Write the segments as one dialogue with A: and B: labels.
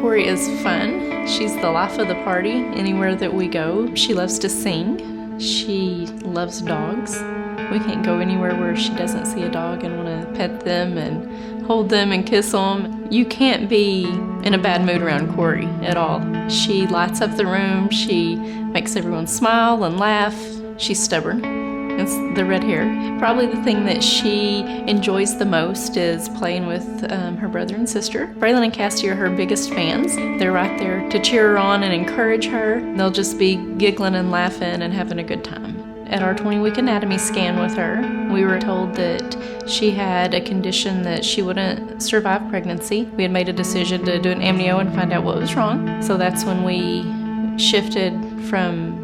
A: Corie is fun. She's the life of the party anywhere that we go. She loves to sing. She loves dogs. We can't go anywhere where she doesn't see a dog and want to pet them and hold them and kiss them. You can't be in a bad mood around Corie at all. She lights up the room. She makes everyone smile and laugh. She's stubborn. It's the red hair. Probably the thing that she enjoys the most is playing with her brother and sister. Braylon and Cassie are her biggest fans. They're right there to cheer her on and encourage her. They'll just be giggling and laughing and having a good time. At our 20-week anatomy scan with her, we were told that she had a condition that she wouldn't survive pregnancy. We had made a decision to do an amnio and find out what was wrong. So that's when we shifted from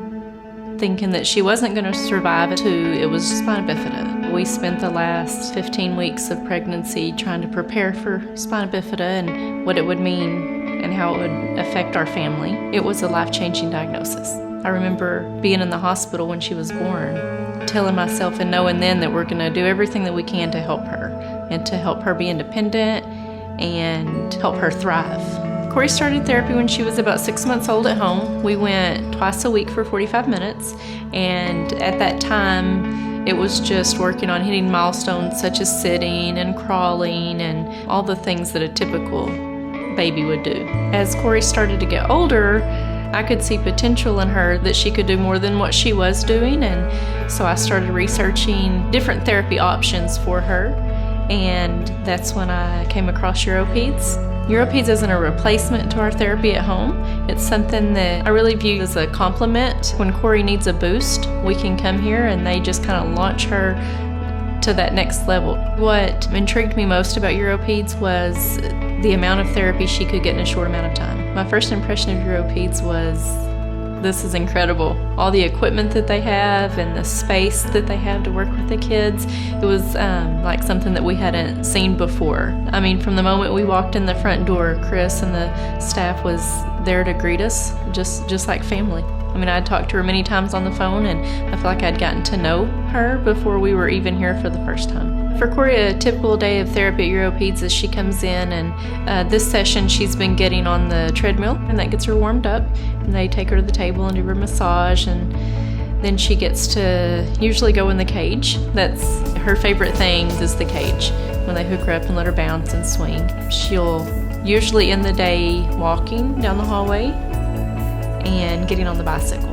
A: thinking that she wasn't going to survive to it was spina bifida. We spent the last 15 weeks of pregnancy trying to prepare for spina bifida and what it would mean and how it would affect our family. It was a life-changing diagnosis. I remember being in the hospital when she was born, telling myself and knowing then that we're going to do everything that we can to help her and to help her be independent and help her thrive. Corie started therapy when she was about 6 months old at home. We went twice a week for 45 minutes, and at that time, it was just working on hitting milestones such as sitting and crawling and all the things that a typical baby would do. As Corie started to get older, I could see potential in her that she could do more than what she was doing, and so I started researching different therapy options for her, and that's when I came across Euro-Peds. Euro-Peds isn't a replacement to our therapy at home. It's something that I really view as a compliment. When Corie needs a boost, we can come here and they just kind of launch her to that next level. What intrigued me most about Euro-Peds was the amount of therapy she could get in a short amount of time. My first impression of Euro-Peds was, this is incredible. All the equipment that they have and the space that they have to work with the kids, it was like something that we hadn't seen before. I mean, from the moment we walked in the front door, Chris and the staff was there to greet us, just like family. I mean, I'd talked to her many times on the phone, and I feel like I'd gotten to know her before we were even here for the first time. For Corie, a typical day of therapy at Euro-Peds is she comes in, and this session she's been getting on the treadmill, and that gets her warmed up, and they take her to the table and do her massage, and then she gets to usually go in the cage. That's her favorite thing, is the cage. When they hook her up and let her bounce and swing, she'll usually end the day walking down the hallway and getting on the bicycle.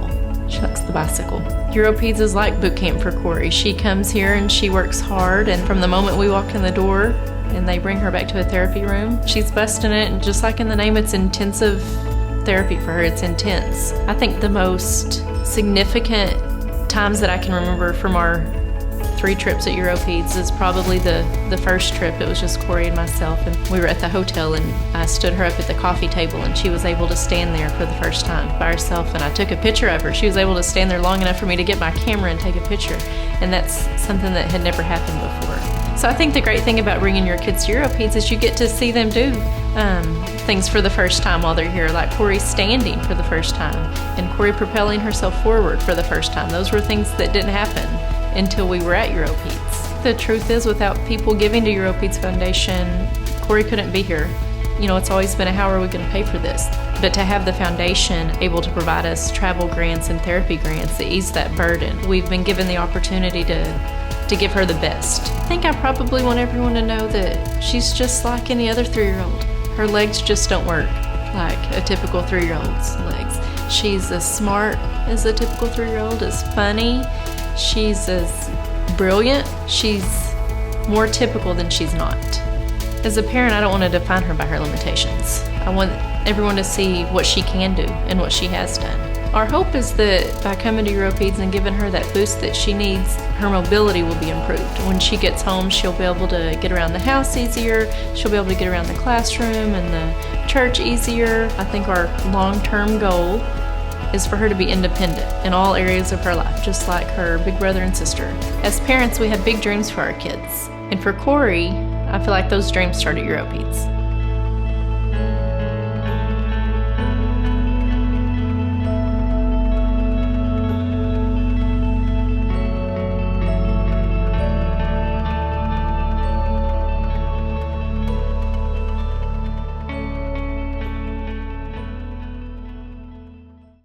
A: She likes the bicycle. Euro-Peds is like boot camp for Corie. She comes here and she works hard, and from the moment we walk in the door and they bring her back to a therapy room, she's busting it, and just like in the name, it's intensive therapy for her. It's intense. I think the most significant times that I can remember from our 3 trips at Euro-Peds is probably the first trip. It was just Corie and myself, and we were at the hotel, and I stood her up at the coffee table, and she was able to stand there for the first time by herself, and I took a picture of her. She was able to stand there long enough for me to get my camera and take a picture, and that's something that had never happened before. So I think the great thing about bringing your kids to Euro-Peds is you get to see them do things for the first time while they're here, like Corie standing for the first time, and Corie propelling herself forward for the first time. Those were things that didn't happen until we were at Euro-Peds. The truth is, without people giving to Euro-Peds Foundation, Corie couldn't be here. You know, it's always been a how are we going to pay for this? But to have the foundation able to provide us travel grants and therapy grants that ease that burden, we've been given the opportunity to give her the best. I think I probably want everyone to know that she's just like any other 3-year-old. Her legs just don't work like a typical 3-year-old's legs. She's as smart as a typical 3-year-old, as funny. She's as brilliant. She's more typical than she's not. As a parent, I don't want to define her by her limitations. I want everyone to see what she can do and what she has done. Our hope is that by coming to Euro-Peds and giving her that boost that she needs, her mobility will be improved. When she gets home, she'll be able to get around the house easier. She'll be able to get around the classroom and the church easier. I think our long-term goal is for her to be independent in all areas of her life, just like her big brother and sister. As parents, we have big dreams for our kids. And for Corie, I feel like those dreams start at Euro-Peds.